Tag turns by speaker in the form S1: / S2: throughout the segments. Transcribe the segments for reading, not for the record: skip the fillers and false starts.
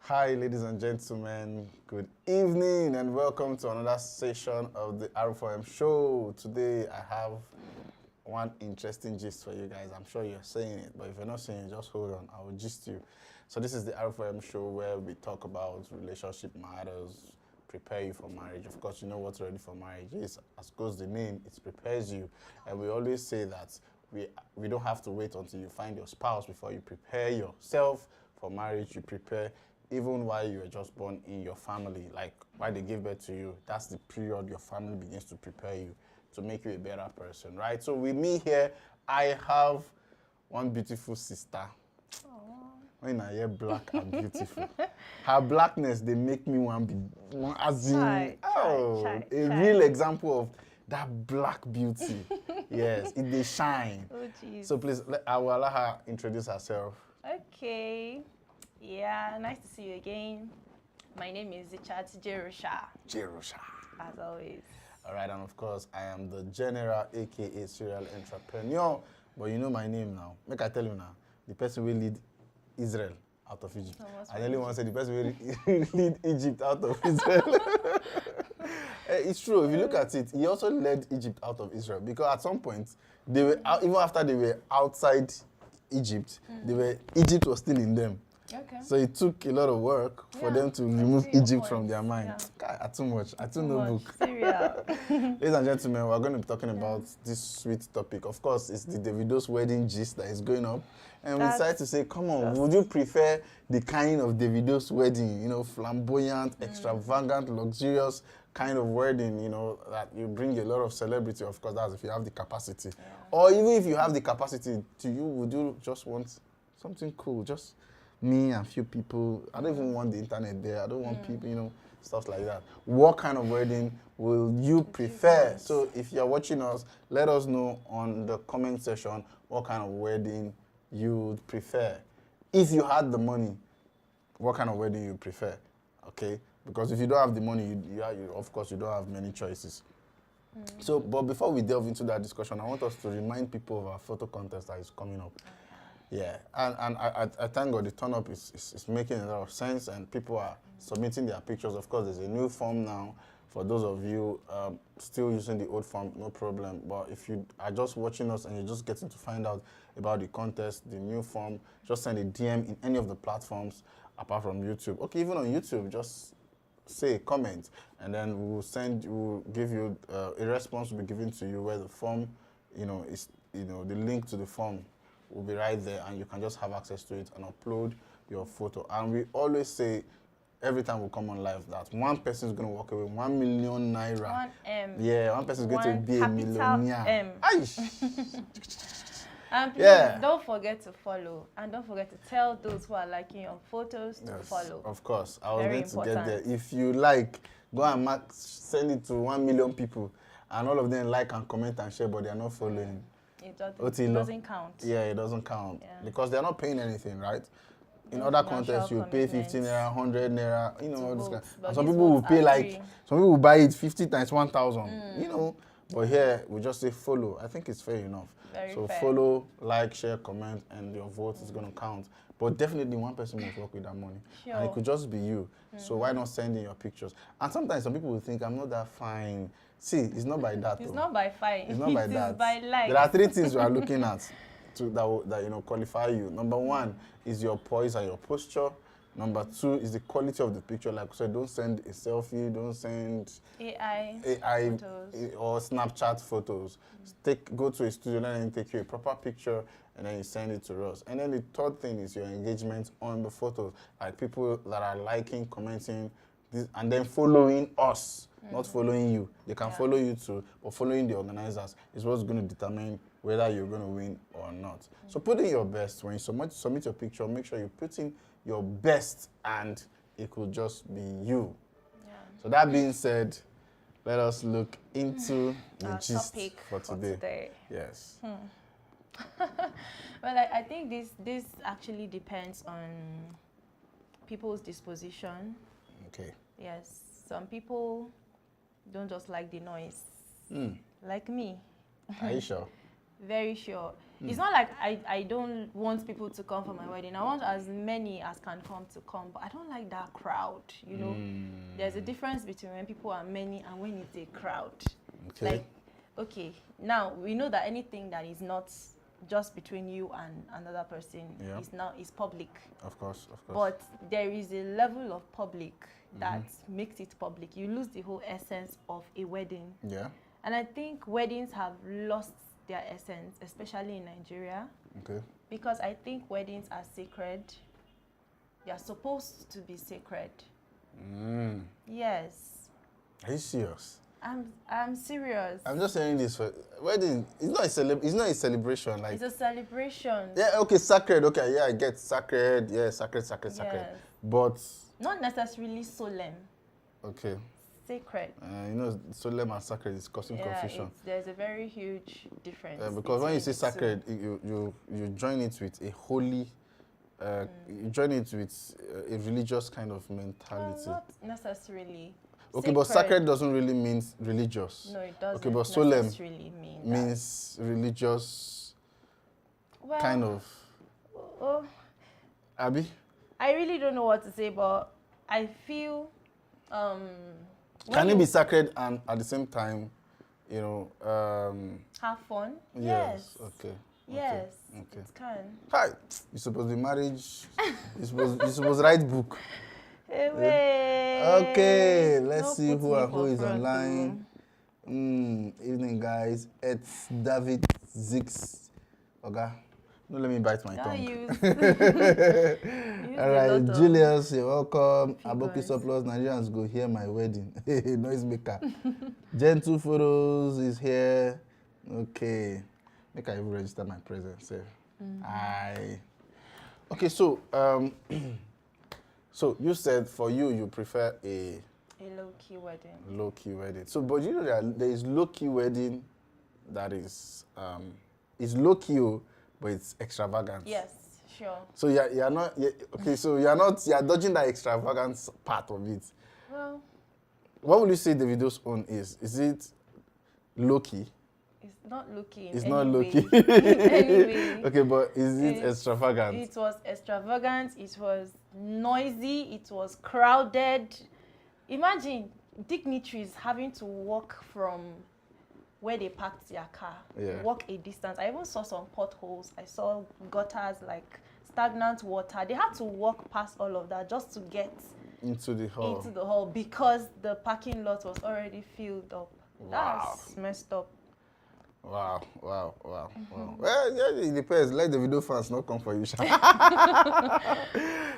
S1: Hi, ladies and gentlemen. Good evening and welcome to another session of the R4M show. Today, I have one interesting gist for you guys. I'm sure you're saying it, but if you're not saying it, just hold on. I will gist you. So this is the R4M show where we talk about relationship matters, prepare you for marriage. Of course, you know what's ready for marriage is. As goes the name, it prepares you. And we always say that we don't have to wait until you find your spouse before you prepare yourself for marriage. You prepare even while you were just born in your family, like while they give birth to you. That's the period your family begins to prepare you to make you a better person, right? So with me here, I have one beautiful sister. When I hear black and beautiful, her blackness, they make me want to be, as in, real example of that black beauty. Yes, it they shine.
S2: Oh, geez.
S1: So please, I will allow her introduce herself.
S2: Okay. Yeah, nice to see you again. My name is Zichat Jerusha,
S1: Jerusha.
S2: as always.
S1: All right, and of course, I am the general, aka serial entrepreneur. But you know my name now. Make I tell you now, the person will lead Israel out of Egypt. I really want to say the person will lead Egypt out of Israel. It's true. If you look at it, he also led Egypt out of Israel because at some point, they were even after they were outside Egypt, Egypt was still in them.
S2: Okay.
S1: So it took a lot of work for them to remove Egypt from their mind. God, I too much. I too no book.
S2: Serial.
S1: Ladies and gentlemen, we're going to be talking about this sweet topic. Of course, it's the Davido's wedding gist that is going up. And we decided to say, come on, would you prefer the kind of Davido's wedding, you know, flamboyant, extravagant, luxurious kind of wedding, you know, that you bring a lot of celebrity, of course, that's if you have the capacity. Yeah. Or even if you have the capacity, would you just want something cool, just me and a few people? I don't even want the internet there. I don't want people, you know, stuff like that. What kind of wedding will you prefer? So if you're watching us, let us know on the comment section what kind of wedding you would prefer. If you had the money, what kind of wedding you prefer? Okay? Because if you don't have the money, of course, you don't have many choices. So, but before we delve into that discussion, I want us to remind people of our photo contest that is coming up. Yeah, and I thank God the turn-up is making a lot of sense and people are submitting their pictures. Of course, there's a new form now. For those of you still using the old form, no problem. But if you are just watching us and you're just getting to find out about the contest, the new form, just send a DM in any of the platforms apart from YouTube. Okay, even on YouTube, just say a comment and then we'll give you a response will be given to you where the form, the link to the form will be right there and you can just have access to it and upload your photo. And we always say every time we come on live that one person is going to walk away 1 million naira.
S2: 1 M.
S1: Yeah, one person is going to be a millionaire.
S2: M. And please don't forget to follow and don't forget to tell those who are liking your photos to follow.
S1: Of course, I was going to get there. If you like, go and send it to 1 million people and all of them like and comment and share, but they are not following.
S2: It doesn't count.
S1: Yeah, it doesn't count because they're not paying anything, right? In other contests, you pay 15 naira, 100 naira, you know, this kind. And some people will pay some people will buy it 50 times 1,000, you know. But here, we just say follow. I think it's fair enough.
S2: Very
S1: so
S2: fair.
S1: Follow, like, share, comment, and your vote is going to count. But definitely one person must work with that money.
S2: Sure.
S1: And it could just be you. So why not send in your pictures? And sometimes some people will think, I'm not that fine. See, it's not by that.
S2: It's not by fine.
S1: It's not by that.
S2: It's by like.
S1: There are 3 things we are looking at that qualify you. Number 1 is your poise and your posture. Number 2 is the quality of the picture. Like I said, don't send a selfie, don't send
S2: AI
S1: photos or Snapchat photos. Go to a studio, let them take you a proper picture, and then you send it to us. And then the 3rd thing is your engagement on the photos, like people that are liking, commenting, and then following us, not following you. They can follow you too, but following the organizers is what's going to determine whether you're going to win or not. So put in your best. When you submit your picture, make sure you put in your best and it could just be you. Yeah. So that being said, let us look into the gist for today. Yes.
S2: Well, I think this actually depends on people's disposition.
S1: Okay.
S2: Yes. Some people don't just like the noise. Like me.
S1: Are you sure?
S2: Very sure. It's not like I don't want people to come for my wedding. I want as many as can come to come, but I don't like that crowd, you know. There's a difference between when people are many and when it's a crowd.
S1: Okay.
S2: Like, okay, now we know that anything that is not just between you and another person is public.
S1: Of course.
S2: But there is a level of public that makes it public. You lose the whole essence of a wedding.
S1: Yeah.
S2: And I think weddings have lost their essence, especially in Nigeria.
S1: Okay.
S2: Because I think weddings are sacred. They are supposed to be sacred. Yes.
S1: Are you serious?
S2: I'm serious.
S1: I'm just saying this for wedding. It's not a celebration. Like
S2: it's a celebration.
S1: Yeah. Okay. Sacred. Okay. Yeah. I get sacred. Yeah. Sacred.
S2: Yes.
S1: But
S2: not necessarily solemn.
S1: Okay.
S2: Sacred.
S1: You know, solemn and sacred is causing confusion.
S2: There's a very huge difference.
S1: Because when you say sacred, you join it with a holy. You join it with a religious kind of mentality.
S2: Well, not necessarily.
S1: Okay, but sacred doesn't really mean religious.
S2: No, it doesn't.
S1: Okay, but solemn
S2: necessarily
S1: means religious kind of. Abby?
S2: I really don't know what to say, but I feel.
S1: Can it be sacred and at the same time, you know?
S2: Have fun?
S1: Yes. Okay.
S2: Yes. Okay. It can.
S1: Hi. You're supposed to be marriage. You're supposed to write book. Okay, let's see who is online. Evening, guys. It's David Zix. Okay. No, let me bite my tongue. All right, Julius, you're welcome. Aboki Surplus, Nigerians go hear my wedding. Noisemaker. Gentle Photos is here. Okay. Make I even register my presence. Okay, so so you said for you prefer a
S2: low-key wedding.
S1: Low-key wedding. So, but you know that there is low-key wedding that is low-key, but it's extravagant.
S2: Yes, sure.
S1: So you're not okay. So you're dodging that extravagance part of it.
S2: Well,
S1: what would you say Davido's own is? Is it low-key?
S2: It's not low-key.
S1: It's not low-key.
S2: Anyway.
S1: Okay, but is it extravagant?
S2: It was extravagant. It was noisy. It was crowded. Imagine dignitaries having to walk from where they parked their car, walk a distance. I even saw some potholes. I saw gutters, like stagnant water. They had to walk past all of that just to get
S1: into the hall.
S2: Because the parking lot was already filled up.
S1: Wow.
S2: That's messed up.
S1: Wow. Well, yeah, it depends. Let the video fans not come for you.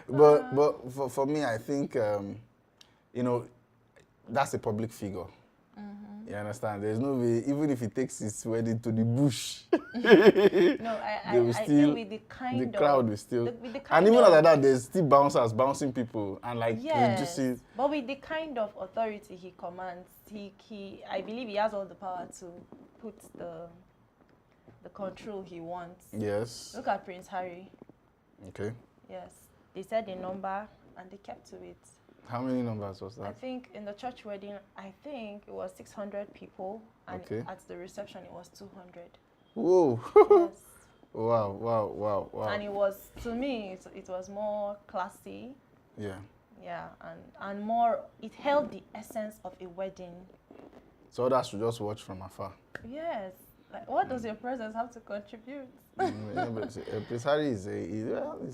S1: But for me, I think, you know, that's a public figure. You understand? There's no way, even if he takes his wedding to the bush.
S2: No, I feel with the
S1: crowd will still. And even after that, there's still bouncers bouncing people. And like,
S2: yes, but with the kind of authority he commands, I believe he has all the power to put the control he wants.
S1: Yes.
S2: Look at Prince Harry.
S1: Okay.
S2: Yes. They said a number and they kept to it.
S1: How many numbers was that?
S2: I think in the church wedding, I think it was 600 people, and at the reception it was 200.
S1: Whoa!
S2: Yes.
S1: Wow!
S2: And it was, to me, it was more classy.
S1: Yeah.
S2: Yeah, and more. It held the essence of a wedding.
S1: So others should just watch from afar.
S2: Yes. Like, what does your presence have to contribute?
S1: Prince Harry is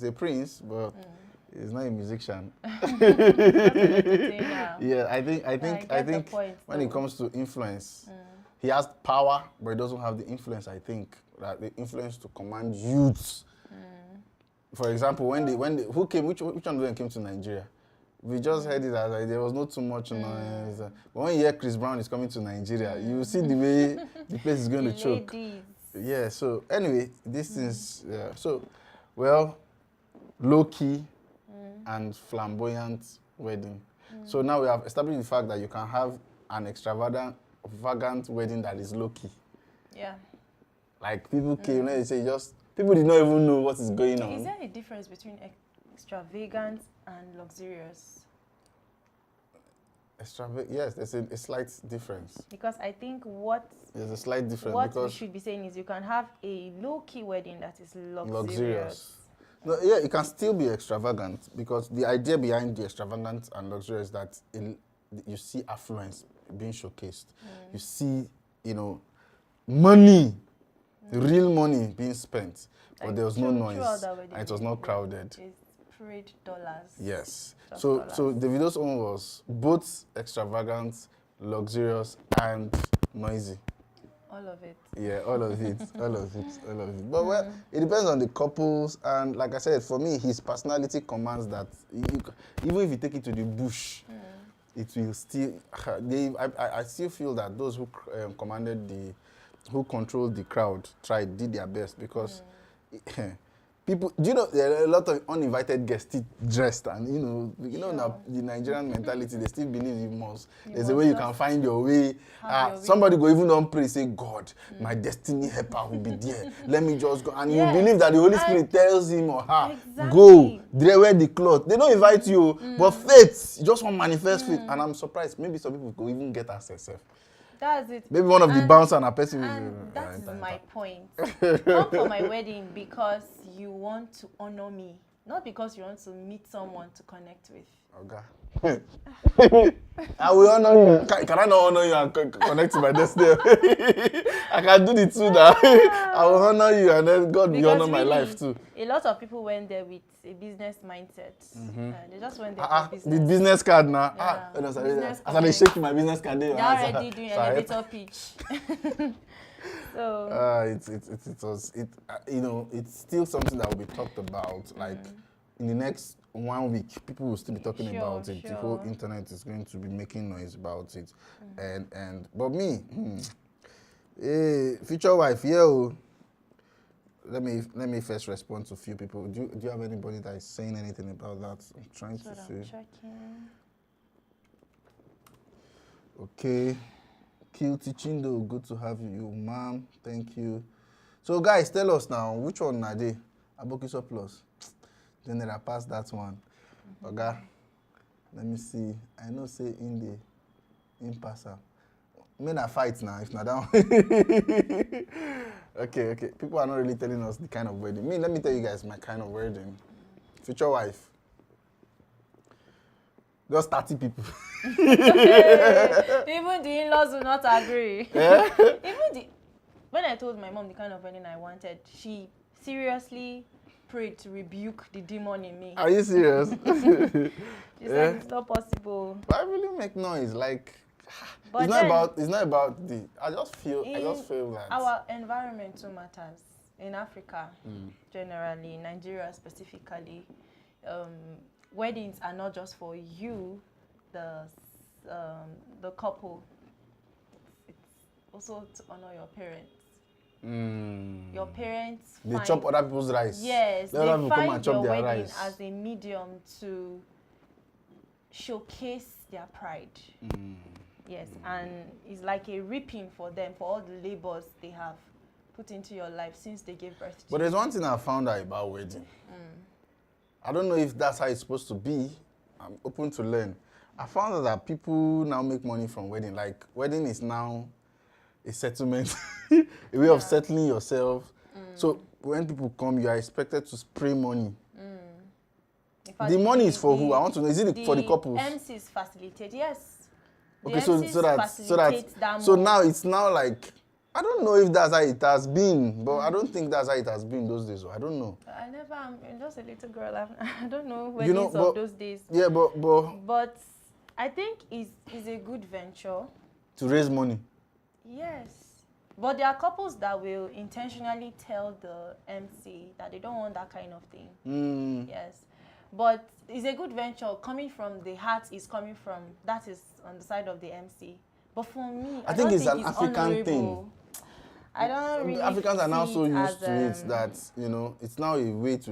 S1: a prince, but. He's not a musician. Yeah, I think when it comes to influence, he has power, but he doesn't have the influence. I think that the influence to command youths. For example, which one of them came to Nigeria? We just heard it as like, there was not too much noise. But when you hear Chris Brown is coming to Nigeria, you see the way the place is going to choke. Yeah. So anyway, this is low key. And flamboyant wedding. So now we have established the fact that you can have an extravagant wedding that is low-key.
S2: Yeah.
S1: Like people came, they say people did not even know what is going on.
S2: Is there a difference between extravagant and luxurious?
S1: Yes, there's a slight difference.
S2: Because I think
S1: there's a slight difference.
S2: What
S1: because
S2: we should be saying is you can have a low-key wedding that is
S1: luxurious. No, yeah, it can still be extravagant because the idea behind the extravagant and luxurious is that you see affluence being showcased. You see, money, real money being spent, but there was no noise and it was not crowded.
S2: It's prayed dollars.
S1: Yes. So Davido's own was both extravagant, luxurious, and noisy.
S2: All of it.
S1: Yeah, all of it. But well, it depends on the couples, and like I said, for me, his personality commands that. Even if you take it to the bush, it will still. I still feel that those who who controlled the crowd, did their best because. People, do you know there are a lot of uninvited guests still dressed, and now the Nigerian mentality, they still believe you must. There's a way you can find your way. Somebody go even on pray, say, God, my destiny helper will be there. Let me just go. And you believe that the Holy Spirit tells him or her, go, wear the cloth. They don't invite you, but faith, you just want to manifest faith. And I'm surprised, maybe some people go even get access.
S2: That's it.
S1: Maybe one of the bouncer and a person.
S2: And that is my point. Come for my wedding because you want to honor me, not because you want to meet someone to connect with.
S1: Okay. I will honor you. Can I not honor you and connect to my destiny? I can do the two now. I will honor you and then God will honor my life too.
S2: A lot of people went there with a business mindset. They just went there for business.
S1: The business card now.
S2: Business
S1: as I shake my business card,
S2: they're already doing elevator pitch. So
S1: it's still something that will be talked about. Like in the next 1 week, people will still be talking about it. The whole internet is going to be making noise about it. But me, future wife, let me first respond to a few people. Do you have anybody that is saying anything about that? I'm trying to see. Okay. Kill teaching though, good to have you, ma'am. Thank you. So guys, tell us now, which one are they? Abokiso Plus. Then I pass that one. Okay. Let me see. I know say in passer. Men are fight now, if not down. Okay. People are not really telling us the kind of wedding. Let me tell you guys my kind of wedding. Future wife. Just 30 people.
S2: Even the in-laws do not agree.
S1: Yeah?
S2: When I told my mom the kind of wedding I wanted, she seriously prayed to rebuke the demon in me.
S1: Are you serious?
S2: She said it's not possible.
S1: Why really make noise? Like, it's not about the. I just feel that
S2: our environment too matters in Africa, generally, in Nigeria specifically. Weddings are not just for you, the couple. It's also to honor your parents. Your parents
S1: they chop other people's rice.
S2: Yes,
S1: they
S2: find
S1: come and chop
S2: your
S1: their
S2: wedding
S1: rice
S2: as a medium to showcase their pride. Yes, and it's like a reaping for them for all the labors they have put into your life since they gave birth to you.
S1: But there's one thing I found out about wedding. I don't know if that's how it's supposed to be. I'm open to learn. I found out that people now make money from wedding. Like, wedding is now a settlement, a way of settling yourself. So when people come, you are expected to spray money. Fact, the money is for who? I want to know. Is it for the couples?
S2: MCs facilitate, yes.
S1: Okay, so now it's now like, I don't know if that's how it has been, but I don't think that's how it has been those days. I don't know.
S2: I'm just a little girl. I don't know weddings of those days.
S1: Yeah, but
S2: I think it's a good venture.
S1: To raise money.
S2: Yes. But there are couples that will intentionally tell the MC that they don't want that kind of thing. Yes. But it's a good venture. Coming from the heart that is on the side of the MC. But for me, I think it's an African thing. I don't really.
S1: Africans are now so used to it that, it's now a way to.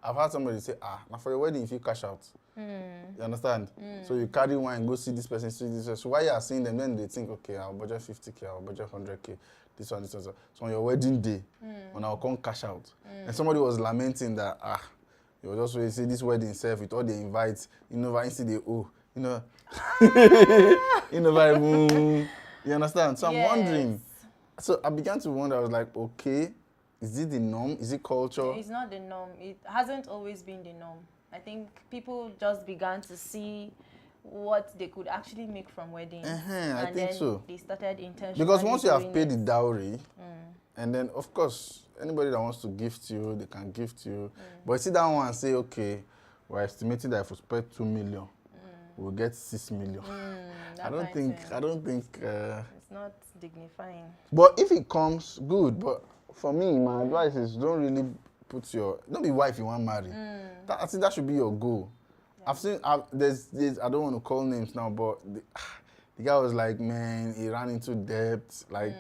S1: I've heard somebody say, now for your wedding, if you cash out. You understand? So you carry wine, go see this person, see this person. So while you are seeing them, then they think, okay, I'll budget 50K, I'll budget 100K, this one. So on your wedding day, when I'll come cash out. And somebody was lamenting that, you just say this wedding itself with all the invites, instead they you know, you understand? So I'm wondering. So I began to wonder. I was like, okay, is it the norm? Is it culture?
S2: It's not the norm. It hasn't always been the norm. I think people just began to see what they could actually make from weddings.
S1: I think so.
S2: They started intentionally.
S1: Because once you have paid the dowry, and then of course anybody that wants to gift you, they can gift you. But you sit down and say, okay, we're estimating that if we spend 2 million, we'll get 6 million. I don't think.
S2: It's not dignifying.
S1: But if it comes, good. But for me, my advice is don't really put don't be wife you want to marry. I think that should be your goal. Yeah. I've seen, there's, I don't want to call names now, but the guy was like, man, he ran into debt, like,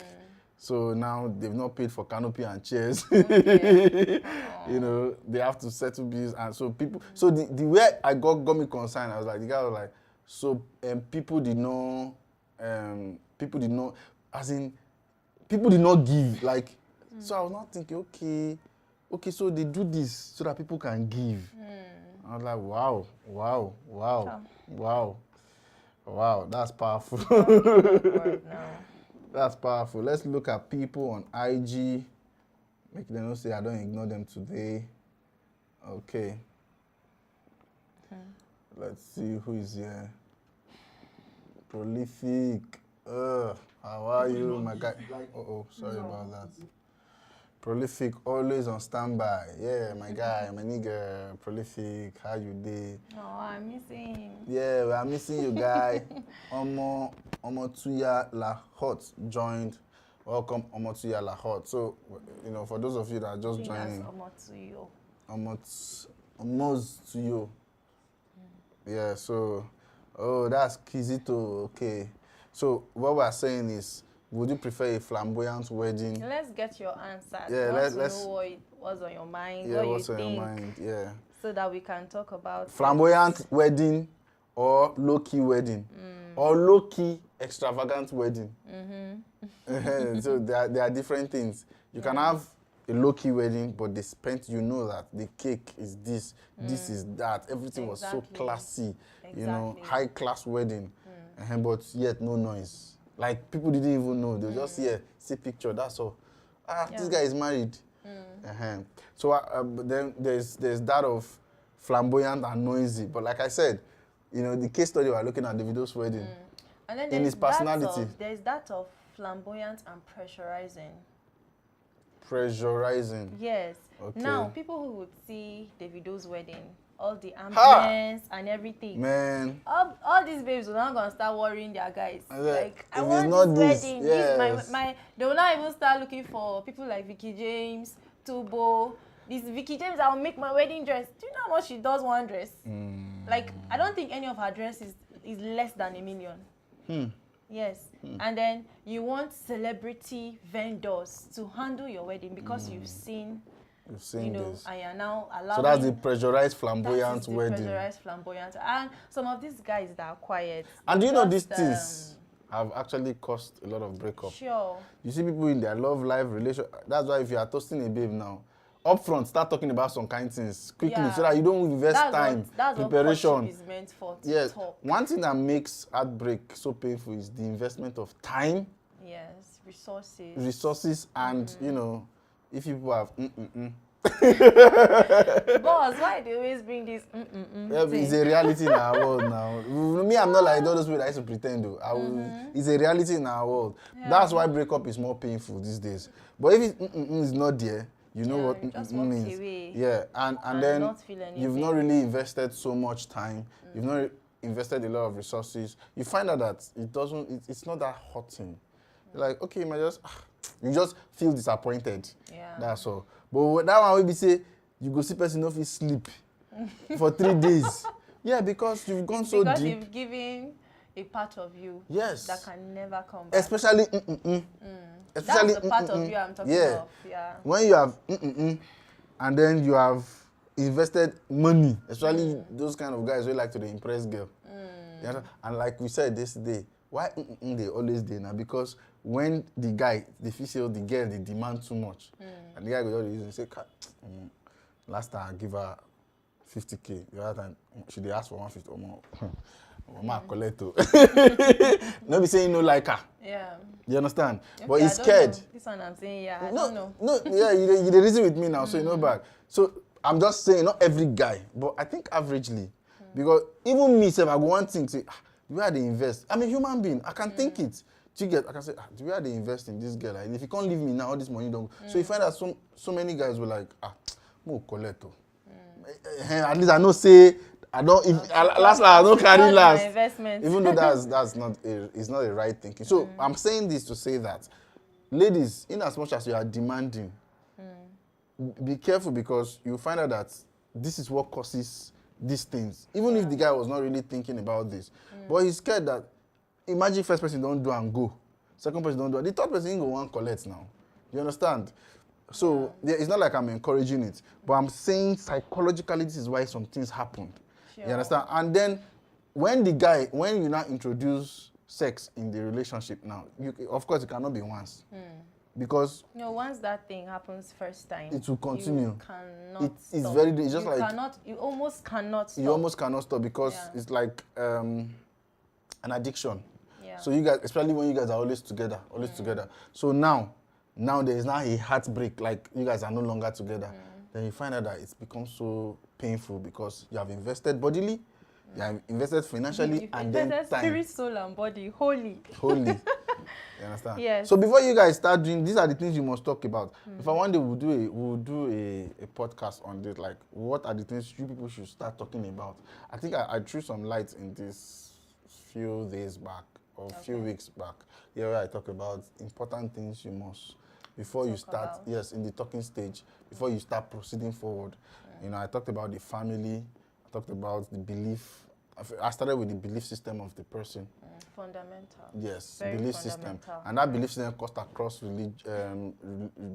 S1: so now they've not paid for canopy and chairs. Okay. You know, they have to settle bills, and so people, so the way I got me concerned, I was like, the guy was like, so people did not, as in, people did not give, like, so I was not thinking, okay, so they do this so that people can give. I was like, wow, that's powerful. That's powerful. Let's look at people on IG. Make them not say I don't ignore them today. Okay. Let's see who is here. Prolific. How are you, my guy? Sorry about that. Prolific, always on standby. Yeah, my guy, my nigga, Prolific, how you dey?
S2: Oh, I'm missing him.
S1: Yeah, we're missing you, guy. Omo Tuya La Hot joined. Welcome, Omo Tuya La Hot. So, you know, for those of you that are just joining.
S2: Omo Tuyo.
S1: Omo's Tuyo. Yeah, so, that's Kizito, okay. So, what we're saying is, would you prefer a flamboyant wedding?
S2: Let's get your answer.
S1: Yeah, let's
S2: know what's on your mind.
S1: Yeah,
S2: what's on your
S1: mind? Yeah.
S2: So that we can talk about
S1: flamboyant wedding or low-key wedding or low-key extravagant wedding. So there are different things. You can have a low-key wedding, but you know that the cake is this is that. Everything was so classy, you know, high-class wedding, but yet no noise. Like, people didn't even know. They just see picture, that's all. This guy is married. So then there's that of flamboyant and noisy. But like I said, you know, the case study we're looking at Davido's wedding.
S2: And then
S1: in his personality.
S2: There's that of flamboyant and pressurizing.
S1: Pressurizing.
S2: Yes.
S1: Okay.
S2: Now, people who would see Davido's wedding, all the ambience and everything.
S1: Man.
S2: All these babes will not gonna start worrying their guys. Like, I want
S1: this
S2: wedding.
S1: Yes.
S2: They will not even start looking for people like Vicky James, Tubo. This Vicky James, I'll make my wedding dress. Do you know how much she does one dress? Like, I don't think any of her dresses is less than $1 million. Yes. And then you want celebrity vendors to handle your wedding because you've seen this. And you're now allowing.
S1: So that's the pressurized flamboyant wedding.
S2: Pressurized flamboyant. And some of these guys that are quiet.
S1: And do you know these things have actually caused a lot of breakup?
S2: Sure.
S1: You see people in their love life, relation. That's why if you are toasting a babe now, up front, start talking about some kind of things quickly so that you don't invest time, preparation.
S2: What is meant for.
S1: Yes. Talk. One thing that makes heartbreak so painful is the investment of time.
S2: Yes. Resources.
S1: Resources and, you know, if people have
S2: Boss, why do you always bring this
S1: It's a reality in our world now. Me, I'm not like all those people that used to pretend to. It's a reality in our world. Yeah. That's why breakup is more painful these days. But if it is not there, you know what means. Away. Yeah, and then you've not really invested so much time. You've not invested a lot of resources. You find out that it's not that hot thing. You're like, okay, you just feel disappointed. Yeah. That's all. But that one will be say, you go see person if you sleep for 3 days. Yeah, because you've gone so deep.
S2: Because you've given a part of you that can never come back.
S1: Especially
S2: Especially that's the part of you I'm talking of. Yeah.
S1: When you have and then you have invested money, especially those kind of guys who like to impress girl. Yeah? And like we said yesterday, why they always do now? Because when the guy, the feel the girl, they demand too much. And the guy goes always say, last time I give her 50K, the other time she they ask for 150 or more. Ma Coletto. No be saying no like her.
S2: Yeah.
S1: You understand?
S2: Okay,
S1: But he's scared.
S2: This one I'm saying, yeah, I
S1: No,
S2: don't know.
S1: no, yeah, you the reason with me now, so you know bad. So I'm just saying, not every guy, but I think averagely, because even me, I go one thing, say, the way they invest, I'm a human being, I can think it. Do you get? I can say, the way they invest in this girl, and if you can't leave me now, all this money don't. So you find that so many guys were like, mo Coletto. At least I know say I don't. If last I don't carry last. Even though that's not it's not a right thinking. So I'm saying this to say that, ladies, in as much as you are demanding, be careful, because you find out that this is what causes these things. Even if the guy was not really thinking about this, but he's scared that, imagine first person don't do and go, second person don't do, the third person ain't go one collect now. You understand? So it's not like I'm encouraging it, but I'm saying psychologically this is why some things happened. Sure. You understand? And then when you now introduce sex in the relationship now, of course it cannot be once. Because
S2: once that thing happens first time,
S1: it will continue.
S2: You cannot
S1: it's
S2: stop.
S1: It's just
S2: You almost cannot stop.
S1: You almost cannot stop, because it's like an addiction.
S2: Yeah.
S1: So you guys, especially when you guys are always together. So now there is now a heartbreak, like you guys are no longer together. Then you find out that it's become so painful, because you have invested bodily, you have invested financially, and then time.
S2: Spirit, soul, and body, holy.
S1: You understand?
S2: Yes.
S1: So before you guys start doing, these are the things you must talk about. If I one day we'll do a podcast on this, like what are the things you people should start talking about. I think I threw some light in this few days back or few weeks back. Yeah, where I talk about important things you must, before you start, in the talking stage, before you start proceeding forward. I talked about the family, I talked about the belief. I started with the belief system of the person.
S2: Fundamental.
S1: Yes,
S2: very
S1: belief system. And that belief system cuts across the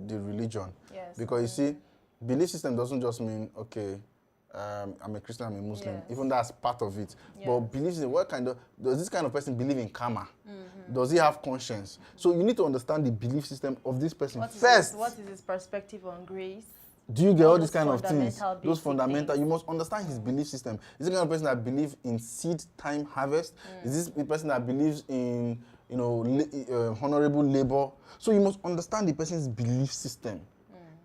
S1: religion.
S2: Yes.
S1: Because you see, belief system doesn't just mean, okay, I'm a Christian, I'm a Muslim.
S2: Yes.
S1: Even that's part of it.
S2: Yes.
S1: But belief system, does this kind of person believe in karma? Does he have conscience? So you need to understand the belief system of this person first.
S2: What is his perspective on grace?
S1: Do you get all these kind of things? Those fundamental.
S2: Things.
S1: You must understand his belief system. Is this the kind of person that believes in seed time harvest? Is this the person that believes in honorable labor? So you must understand the person's belief system,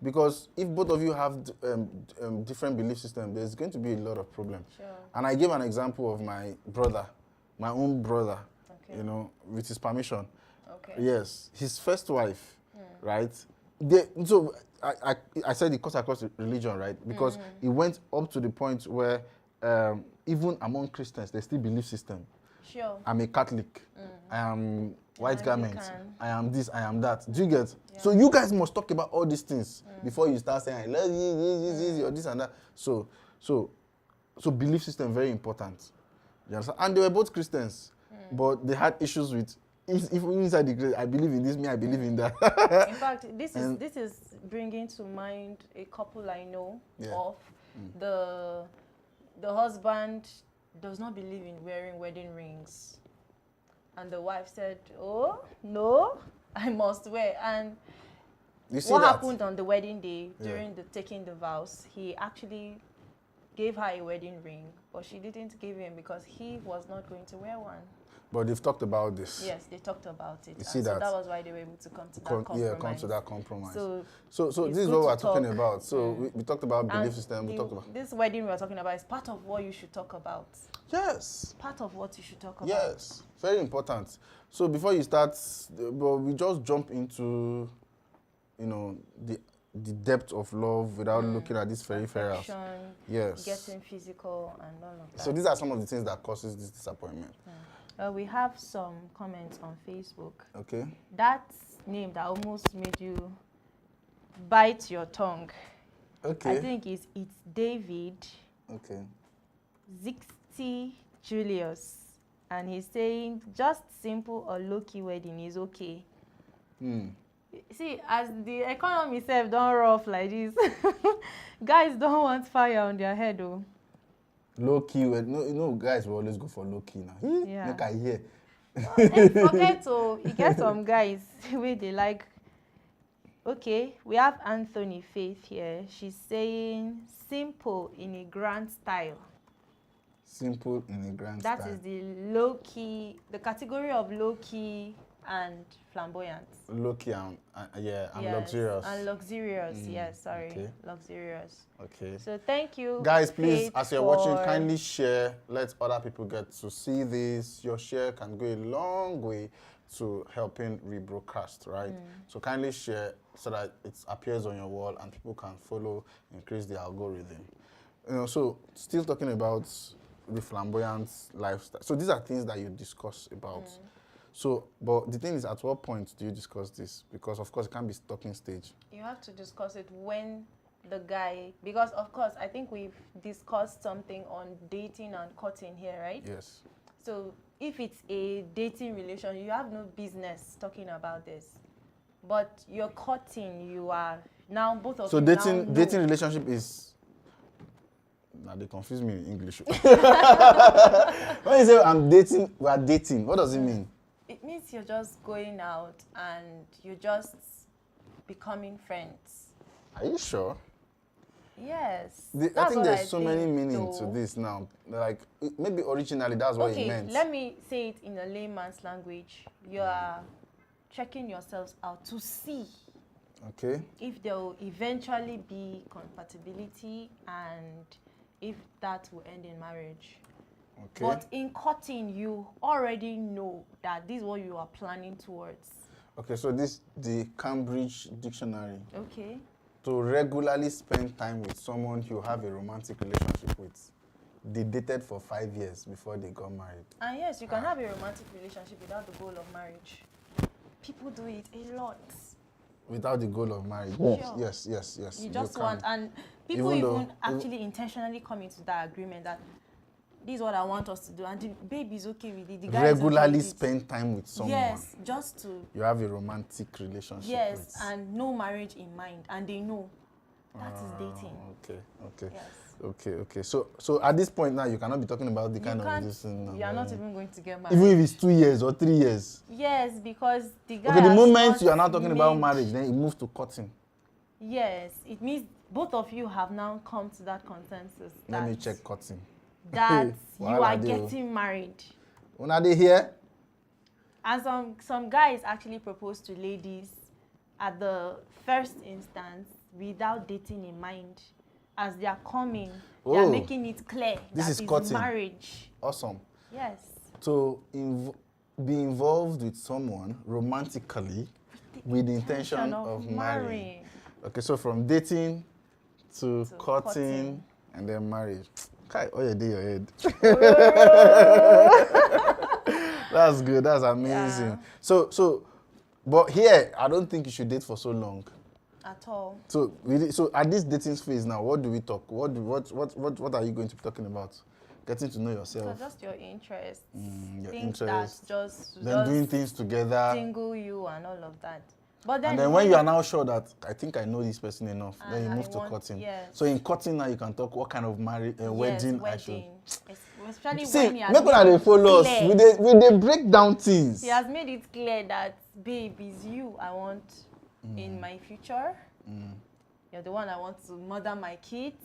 S1: because if both of you have different belief systems, there's going to be a lot of problems.
S2: Sure. And
S1: I gave an example of my own brother.
S2: Okay.
S1: With his permission.
S2: Okay.
S1: Yes, his first wife, right? So I said it cuts across religion, right? Because it went up to the point where even among Christians, there's still belief system.
S2: Sure.
S1: I'm a Catholic. I am white garments. I am this, I am that. Do you get? Yeah. So you guys must talk about all these things before you start saying, I love you, this and that. So belief system, very important. You understand? And they were both Christians, but they had issues with, if inside the grace, I believe in this, I believe in that.
S2: In fact, this is bringing to mind a couple I know of. The husband does not believe in wearing wedding rings, and the wife said, "Oh no, I must wear." And what happened on the wedding day during the taking the vows? He actually gave her a wedding ring, but she didn't give him because he was not going to wear one.
S1: But they've talked about this.
S2: Yes, they talked about it.
S1: You see that?
S2: So that was why they were able to come to that compromise.
S1: Yeah, come to that compromise.
S2: So
S1: this is what we're talking about. So we talked about belief system. We talked about
S2: this wedding we're talking about is part of what you should talk about.
S1: Yes.
S2: Part of what you should talk about.
S1: Yes, very important. So before you start, we just jump into, the depth of love without looking at these peripherals. Yes.
S2: Getting physical and all of that.
S1: So these are some of the things that causes this disappointment.
S2: We have some comments on Facebook.
S1: Okay.
S2: That name that almost made you bite your tongue.
S1: Okay.
S2: I think it's David.
S1: Okay.
S2: Zixty Julius. And he's saying just simple or low-key wedding is okay. See, as the economy itself don't rough like this, guys don't want fire on their head though.
S1: Low key, guys will always go for low key now.
S2: Yeah.
S1: Make I hear.
S2: Forget to, you get some guys where they like. Okay, we have Anthony Faith here. She's saying simple in a grand style.
S1: Simple in a grand
S2: That
S1: style.
S2: is the low-key, the category of low-key and flamboyant.
S1: Low-key and yeah, and
S2: Yes,
S1: luxurious.
S2: and luxurious, yes, sorry.
S1: Okay.
S2: Luxurious.
S1: Okay.
S2: So thank you.
S1: Guys, please,
S2: Faith,
S1: as you're watching, kindly share. Let other people get to see this. Your share can go a long way to helping rebroadcast, right? So kindly share so that it appears on your wall and people can follow, increase the algorithm. So still talking about the flamboyant lifestyle. So these are things that you discuss about. So, but the thing is, at what point do you discuss this? Because of course it can't be talking stage.
S2: You have to discuss it when the guy, because of course I think we've discussed something on dating and courting here, right?
S1: Yes.
S2: So if it's a dating relation, you have no business talking about this. But you're courting, you are now both of you.
S1: So dating relationship is. Now they confuse me in English. When you say I'm dating, we are dating. What does it mean?
S2: It means you're just going out and you're just becoming friends.
S1: Are you sure?
S2: Yes.
S1: I think there's so many meanings to this now. Like maybe originally that's what it meant.
S2: Okay, let me say it in a layman's language. You are checking yourselves out to see if there will eventually be compatibility and if that will end in marriage.
S1: Okay.
S2: But in courting, you already know that this is what you are planning towards.
S1: Okay, so this the Cambridge Dictionary.
S2: Okay.
S1: To regularly spend time with someone you have a romantic relationship with. They dated for 5 years before they got married.
S2: And yes, you can have a romantic relationship without the goal of marriage. People do it a lot.
S1: Without the goal of marriage.
S2: Sure.
S1: Yes.
S2: You just want, and people even actually intentionally come into that agreement that this is what I want us to do, and the baby is okay with it. The guy
S1: regularly
S2: is okay
S1: spend time with someone.
S2: Yes, just to.
S1: You have a romantic relationship.
S2: Yes,
S1: with.
S2: and no marriage in mind, and they know that is dating.
S1: Okay.
S2: Yes.
S1: Okay. So at this point now, you cannot be talking about the kind of this.
S2: You are not even going to get married.
S1: Even if it's 2 years or 3 years.
S2: Yes, because the guy.
S1: Okay, the moment you are now talking about marriage, then it moves to courting.
S2: Yes, it means both of you have now come to that consensus.
S1: Let me check courting.
S2: That you are getting married.
S1: When are they here?
S2: And some guys actually propose to ladies at the first instance without dating in mind. As they are coming, they are making it clear
S1: this
S2: that
S1: is
S2: it's marriage.
S1: Awesome.
S2: Yes.
S1: So be involved with someone romantically with the intention of marrying. Okay, so from dating to courting and then marriage. Okay, oh, you did your head. That's good. That's amazing. Yeah. So, but here, I don't think you should date for so long.
S2: At all.
S1: So at this dating phase now, what do we talk? What are you going to be talking about? Getting to know yourself.
S2: So just your interests.
S1: Your
S2: things
S1: interests.
S2: That just
S1: doing things together.
S2: Single you and all of that. But then
S1: and then when you are now sure that I think I know this person enough, then you move to courting.
S2: Yes.
S1: So in courting now you can talk what kind of wedding I should.
S2: Especially
S1: see,
S2: when
S1: make sure they follow us. We they break down things.
S2: He has made it clear that babe is you I want in my future. You're the one I want to mother my kids.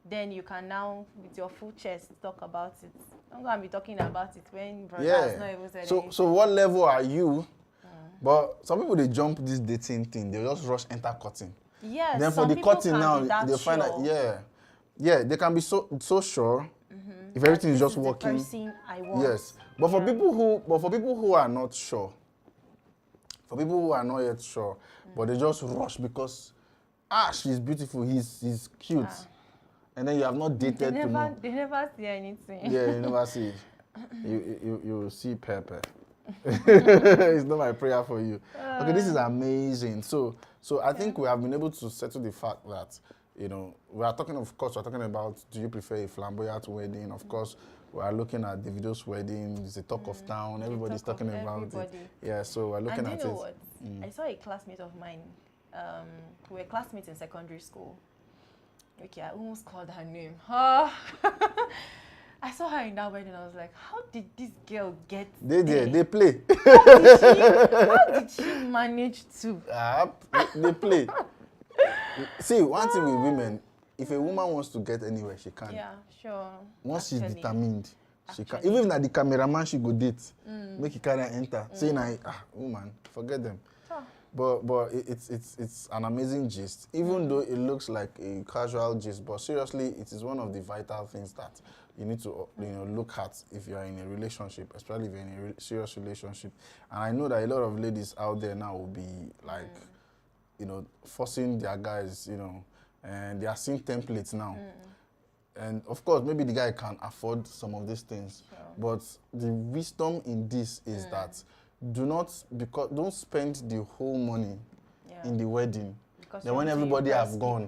S2: Then you can now, with your full chest, talk about it. I'm going to be talking about it when brother has not even said anything. So
S1: what level are you? But some people, they jump this dating thing. They just rush enter courting.
S2: Yes.
S1: Then for the courting now, they find that, they can be so sure if everything is just working.
S2: The person I want.
S1: Yes. But for people who are not sure, for people who are not yet sure, but they just rush because she's beautiful, he's cute. And then you have not dated to know.
S2: They never see anything.
S1: Yeah, you never see. You see pepper. It's not my prayer for you. Okay, this is amazing. So I think we have been able to settle the fact that, we are talking, of course, we're talking about, do you prefer a flamboyant wedding? Of course, we are looking at Davido's wedding. It's the talk of town. Everybody's talking about it. Yeah, so we're looking at it.
S2: And you know what? I saw a classmate of mine. We were classmates in secondary school. Okay, I almost called her name. I saw her in that wedding. I was like, how did this girl get there?
S1: They play.
S2: How did she manage to?
S1: They play. See, one thing with women, if a woman wants to get anywhere, she can.
S2: Yeah, sure.
S1: Once she's determined, she can.
S2: Actually.
S1: Even if the cameraman she go date, make he carry her enter. Saying, woman, forget them. But it's an amazing gist, even though it looks like a casual gist. But seriously, it is one of the vital things that you need to look at if you are in a relationship, especially if you're in a serious relationship. And I know that a lot of ladies out there now will be like, forcing their guys, and they are seeing templates now. And of course, maybe the guy can afford some of these things. Sure. But the wisdom in this is that don't spend the whole money in the wedding. Because then when everybody have gone,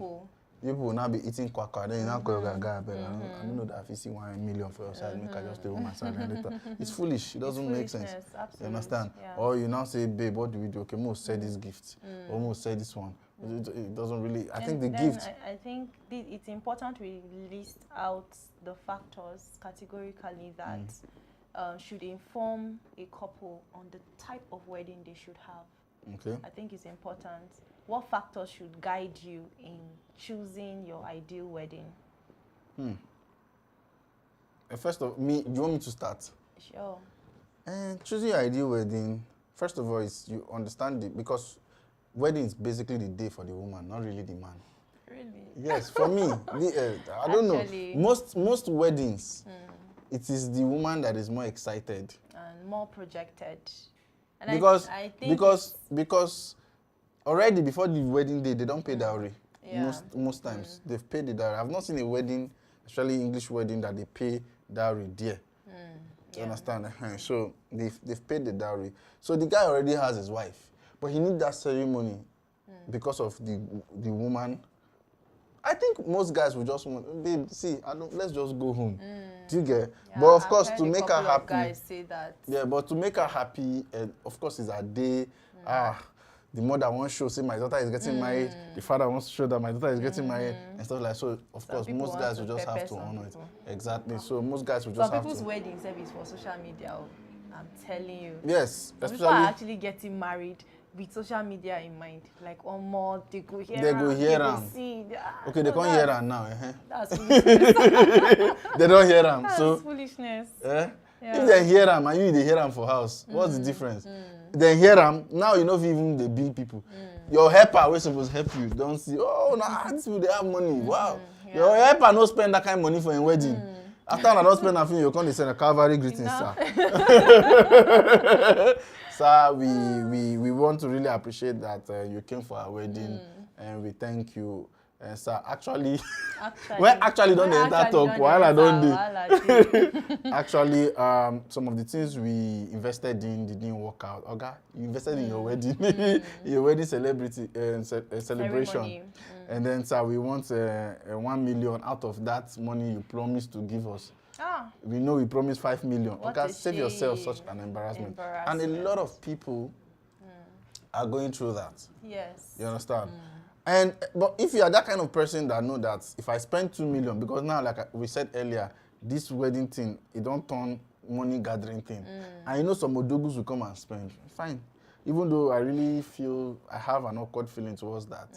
S1: people will now be eating kwakwa. Then you now call your guy, I don't know that if you see 1 million for your side, make I just stay on my side and later. It's foolish. It doesn't make sense. Absolutely. You understand? Yeah. Or you now say, babe, what do we do? Okay, most say this gift. Or most say this one. It doesn't really. I think the gift.
S2: I think it's important we list out the factors categorically that should inform a couple on the type of wedding they should have.
S1: Okay.
S2: I think it's important. What factors should guide you in choosing your ideal wedding?
S1: First of all, do you want me to start?
S2: Sure.
S1: Choosing your ideal wedding, first of all, is you understand it because wedding is basically the day for the woman, not really the man.
S2: Really?
S1: Yes, for me, I don't know. Most weddings, it is the woman that is more excited
S2: and more projected. And
S1: I think because already before the wedding day, they don't pay dowry. Yeah. Most times they've paid the dowry. I've not seen a wedding, especially English wedding, that they pay dowry there. You understand? So they've paid the dowry. So the guy already has his wife, but he needs that ceremony because of the woman. I think most guys will just want, babe, let's just go home. Do you get? Yeah, but of course, to make her happy.
S2: Guys say that.
S1: Yeah, but to make her happy, of course, it's a day. The mother wants to show, say my daughter is getting married. The father wants to show that my daughter is getting married and stuff like that. So, of course, most guys will just have to honor it. Exactly. So, most guys will just have to.
S2: Some people's wedding service for social media, I'm telling you.
S1: Yes,
S2: especially. People are actually getting married with social media in mind. Like, more, they go here. They go
S1: hear
S2: them.
S1: Okay, they can't hear them now.
S2: That's foolishness.
S1: They don't hear them.
S2: That's foolishness.
S1: Yeah. If they hear them and they hear them for house, what's the difference? They hear them, now you know if even they bill people. Your helper, we're supposed to help you. Don't see, these people, they have money. Wow. Your helper no spend that kind of money for a wedding. After I don't spend nothing, you come send a Calvary greeting, sir. Sir, we want to really appreciate that you came for our wedding and we thank you. Sir, actually don't enter talk while I don't do. Actually, some of the things we invested in didn't work out. Okay, you invested in your wedding, your wedding celebration, and then sir, we want 1 million out of that money you promised to give us. We know we promised 5 million. Okay, save yourself such an embarrassment. And a lot of people are going through that.
S2: Yes.
S1: You understand? But if you are that kind of person that know that if I spend 2 million, because now, like we said earlier, this wedding thing, it don't turn money gathering thing. And you know some odogus will come and spend. Fine. Even though I really feel I have an awkward feeling towards that.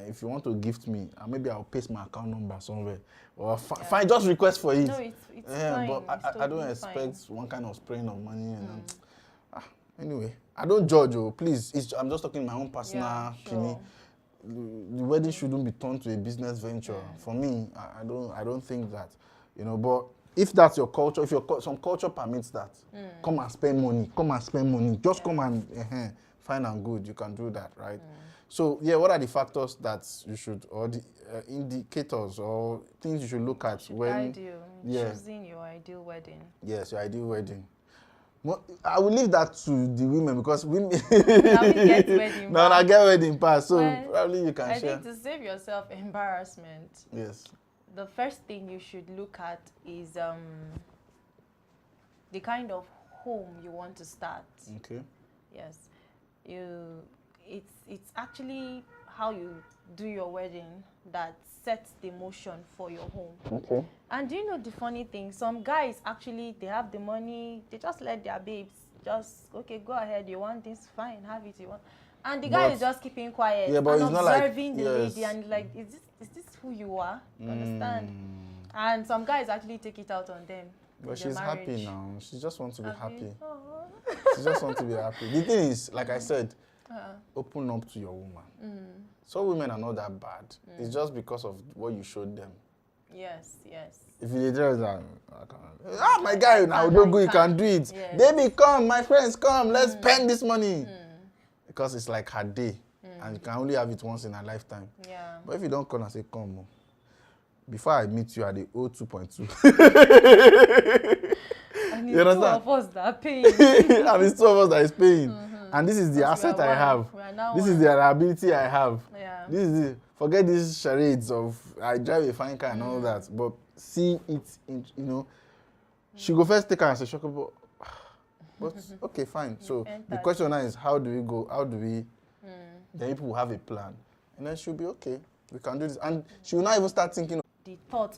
S1: If you want to gift me, maybe I'll paste my account number somewhere. Or fine, just request for it.
S2: No, it's fine.
S1: But I don't expect one kind of spraying of money. Anyway, I don't judge you. Please, I'm just talking my own personal opinion. The wedding shouldn't be turned to a business venture. For me, I don't think that, but if that's your culture, if some culture permits that, come and spend money, just come and fine and good, you can do that, right? So what are the factors that you should, or the indicators or things you should look at when
S2: choosing your ideal wedding?
S1: Yes, your ideal wedding. Well, I will leave that to the women because women
S2: I
S1: get wedding pass, so probably you can share.
S2: I think to save yourself embarrassment.
S1: Yes.
S2: The first thing you should look at is the kind of home you want to start.
S1: Okay.
S2: Yes. It's actually how you do your wedding that sets the motion for your home.
S1: Okay.
S2: And do you know the funny thing? Some guys actually, they have the money, they just let their babes just, okay, go ahead, you want this, fine, have it, you want. And the guy is just keeping quiet
S1: but
S2: and
S1: it's not like,
S2: observing the lady and like, is this who you are? You understand? And some guys actually take it out on them.
S1: But she's happy now. She just wants to be happy.
S2: Oh.
S1: She just wants to be happy. The thing is, like I said, open up to your woman. Some women are not that bad. It's just because of what you showed them.
S2: Yes.
S1: If you tell them, my guy, now don't go, you can do it. Yes. Baby, come, my friends, come, let's spend this money. Because it's like her day, and you can only have it once in a lifetime.
S2: Yeah.
S1: But if you don't come and say, come, before I meet you at the 2.2.
S2: And it's two of us that are paying.
S1: And it's two of us that is paying. And this is the asset I have. This is the ability I have.
S2: Yeah.
S1: This is it. Forget these charades of I drive a fine car and all that. But see it, she go first take her and say, Shoko, but okay, fine. So the question now is, how do we go? How do we? Then people will have a plan, and then she'll be okay. We can do this, and she will not even start thinking.
S2: The thought